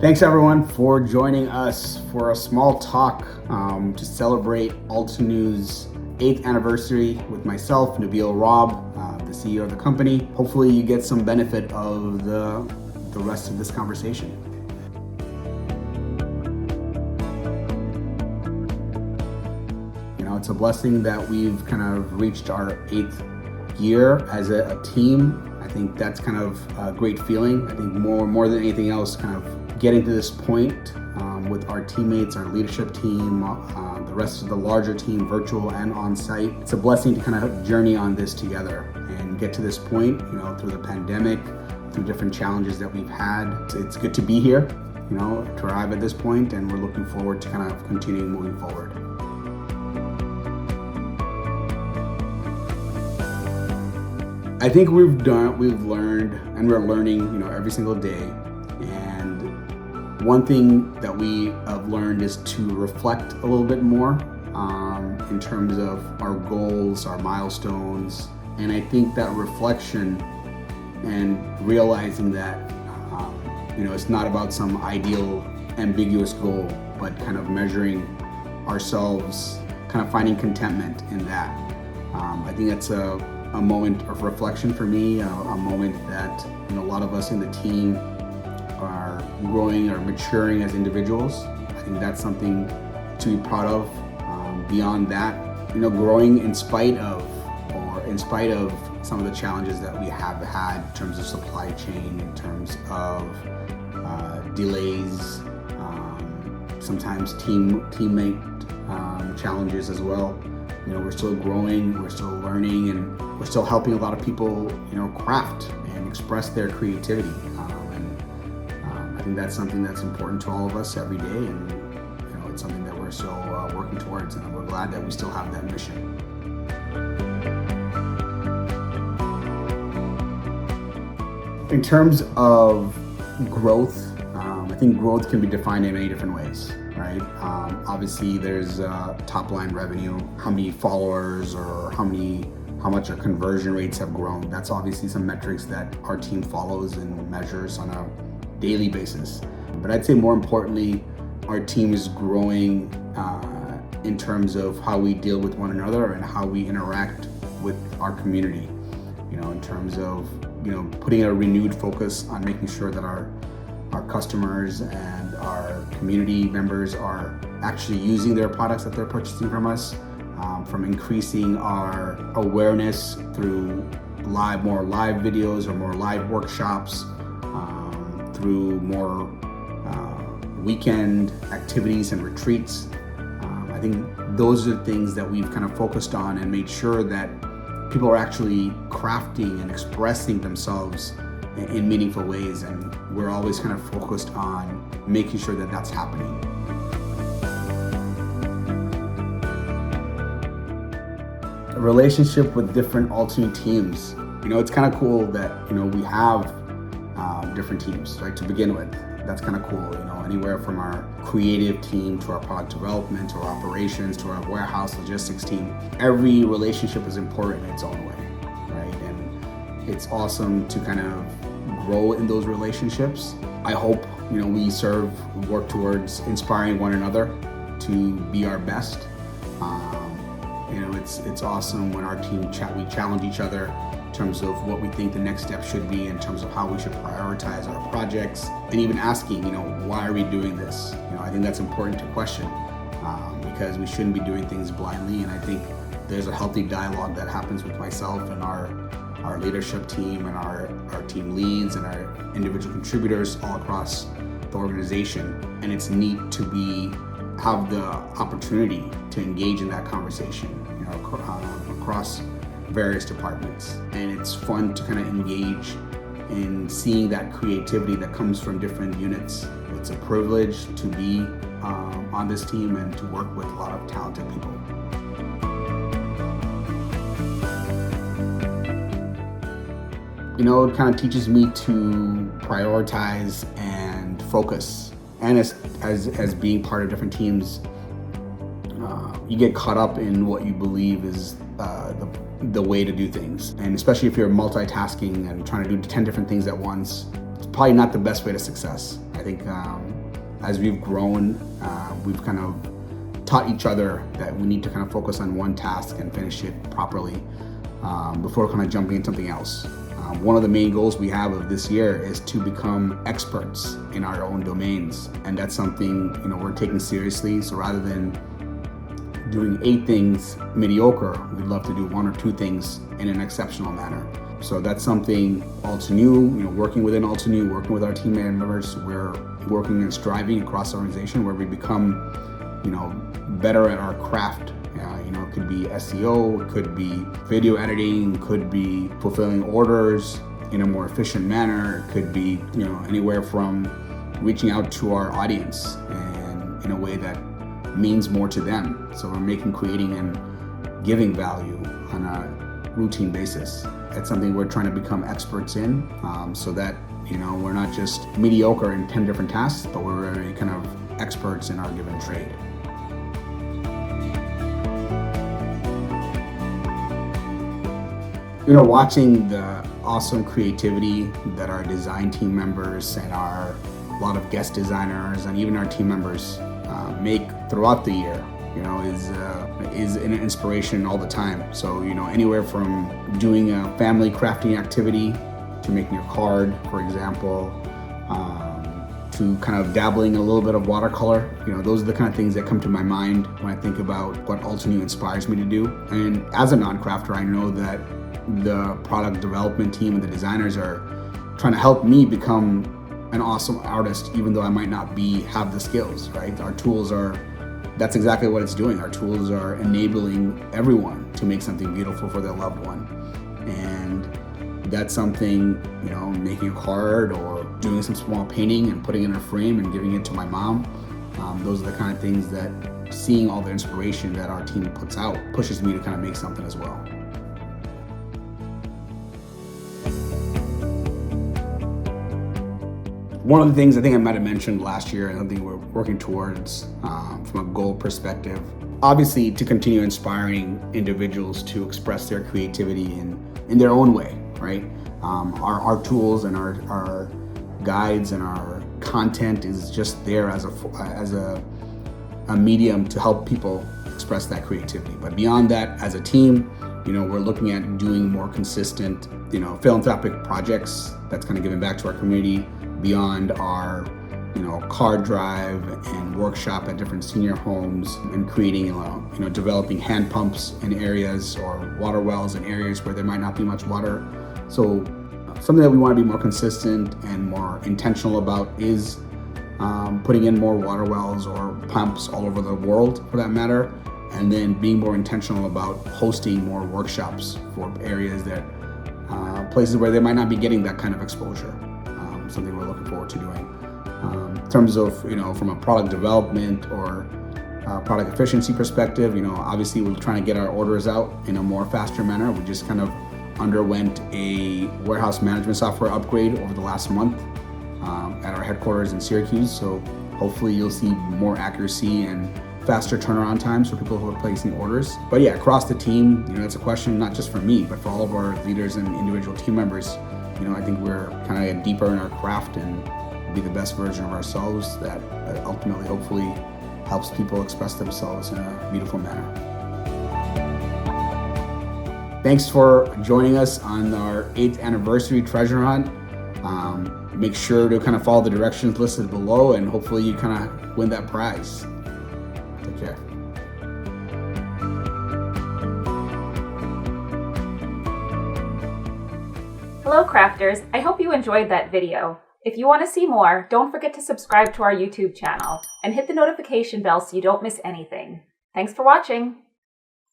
Thanks everyone for joining us for a small talk to celebrate Altenew's 8th anniversary with myself, Nabil Rab, the CEO of the company. Hopefully you get some benefit of the rest of this conversation. You know, it's a blessing that we've kind of reached our 8th year as a team. I think that's kind of a great feeling. I think more than anything else, kind of getting to this point with our teammates, our leadership team, the rest of the larger team, virtual and on-site. It's a blessing to kind of journey on this together and get to this point, you know, through the pandemic, through different challenges that we've had. It's good to be here, you know, to arrive at this point, and we're looking forward to kind of continuing moving forward. I think we've learned, and we're learning, you know, every single day. And one thing that we have learned is to reflect a little bit more in terms of our goals, our milestones. And I think that reflection and realizing that, you know, it's not about some ideal, ambiguous goal, but kind of measuring ourselves, kind of finding contentment in that. I think that's a moment of reflection for me, a moment that, you know, a lot of us in the team are growing or maturing as individuals. I think that's something to be proud of. Beyond that, you know, growing in spite of some of the challenges that we have had in terms of supply chain, in terms of delays, sometimes teammate challenges as well. You know, we're still growing, we're still learning, and we're still helping a lot of people, you know, craft and express their creativity. I think that's something that's important to all of us every day, and you know, it's something that we're still working towards, and we're glad that we still have that mission. In terms of growth, I think growth can be defined in many different ways, right? Obviously, there's top line revenue, how many followers, or how much our conversion rates have grown. That's obviously some metrics that our team follows and measures on a daily basis. But I'd say more importantly, our team is growing in terms of how we deal with one another and how we interact with our community. You know, in terms of, you know, putting a renewed focus on making sure that our customers and our community members are actually using their products that they're purchasing from us, from increasing our awareness through more live videos or more live workshops, through more weekend activities and retreats. I think those are things that we've kind of focused on and made sure that people are actually crafting and expressing themselves in meaningful ways, and we're always kind of focused on making sure that that's happening. A relationship with different Altenew teams. You know, it's kind of cool that, you know, we have different teams, right, to begin with. That's kind of cool, you know, anywhere from our creative team to our product development to our operations to our warehouse logistics team. Every relationship is important in its own way, right? And it's awesome to kind of grow in those relationships. I hope, you know, we work towards inspiring one another to be our best. You know, it's awesome when our team we challenge each other in terms of what we think the next step should be, in terms of how we should prioritize our projects, and even asking, you know, why are we doing this? You know, I think that's important to question because we shouldn't be doing things blindly. And I think there's a healthy dialogue that happens with myself and our leadership team and our team leads and our individual contributors all across the organization. And it's neat to have the opportunity to engage in that conversation, you know, across various departments. And it's fun to kind of engage in seeing that creativity that comes from different units. It's a privilege to be on this team and to work with a lot of talented people. You know, it kind of teaches me to prioritize and focus. And as being part of different teams, you get caught up in what you believe is the way to do things. And especially if you're multitasking and trying to do 10 different things at once, it's probably not the best way to success. I think as we've grown, we've kind of taught each other that we need to kind of focus on one task and finish it properly before kind of jumping into something else. One of the main goals we have of this year is to become experts in our own domains, and that's something we're taking seriously. So rather than doing 8 things mediocre, we'd love to do 1 or 2 things in an exceptional manner. So that's something Altenew, working within Altenew, working with our team members, we're working and striving across the organization where we become, better at our craft. It could be SEO, it could be video editing, it could be fulfilling orders in a more efficient manner. It could be, anywhere from reaching out to our audience and in a way that means more to them. So we're creating and giving value on a routine basis. It's something we're trying to become experts in, so that we're not just mediocre in 10 different tasks, but we're very kind of experts in our given trade. Watching the awesome creativity that our design team members and a lot of guest designers and even our team members make throughout the year, is an inspiration all the time. So, anywhere from doing a family crafting activity to making a card, for example, to kind of dabbling a little bit of watercolor. Those are the kind of things that come to my mind when I think about what Altenew inspires me to do. And as a non-crafter, I know that the product development team and the designers are trying to help me become an awesome artist, even though I might not have the skills, right? Our tools that's exactly what it's doing. Our tools are enabling everyone to make something beautiful for their loved one. And that's something, making a card or doing some small painting and putting it in a frame and giving it to my mom. Those are the kind of things that seeing all the inspiration that our team puts out pushes me to kind of make something as well. One of the things I think I might have mentioned last year, and something we're working towards from a goal perspective, obviously to continue inspiring individuals to express their creativity in their own way, right? Our tools and our guides and our content is just there as a medium to help people express that creativity. But beyond that, as a team, we're looking at doing more consistent, philanthropic projects that's kind of giving back to our community beyond our, card drive and workshop at different senior homes and creating, developing hand pumps in areas or water wells in areas where there might not be much water. So something that we want to be more consistent and more intentional about is putting in more water wells or pumps all over the world, for that matter, and then being more intentional about hosting more workshops for areas that places where they might not be getting that kind of exposure. Something we're looking forward to doing. In terms of, from a product development or product efficiency perspective, obviously we're trying to get our orders out in a more faster manner. We just kind of underwent a warehouse management software upgrade over the last month at our headquarters in Syracuse. So hopefully you'll see more accuracy and faster turnaround times for people who are placing orders. But yeah, across the team, that's a question not just for me, but for all of our leaders and individual team members. I think we're kind of get deeper in our craft and be the best version of ourselves that ultimately, hopefully, helps people express themselves in a beautiful manner. Thanks for joining us on our 8th anniversary treasure hunt. Make sure to kind of follow the directions listed below, and hopefully you kind of win that prize. Take care. Hello crafters, I hope you enjoyed that video. If you want to see more, don't forget to subscribe to our YouTube channel and hit the notification bell so you don't miss anything. Thanks for watching!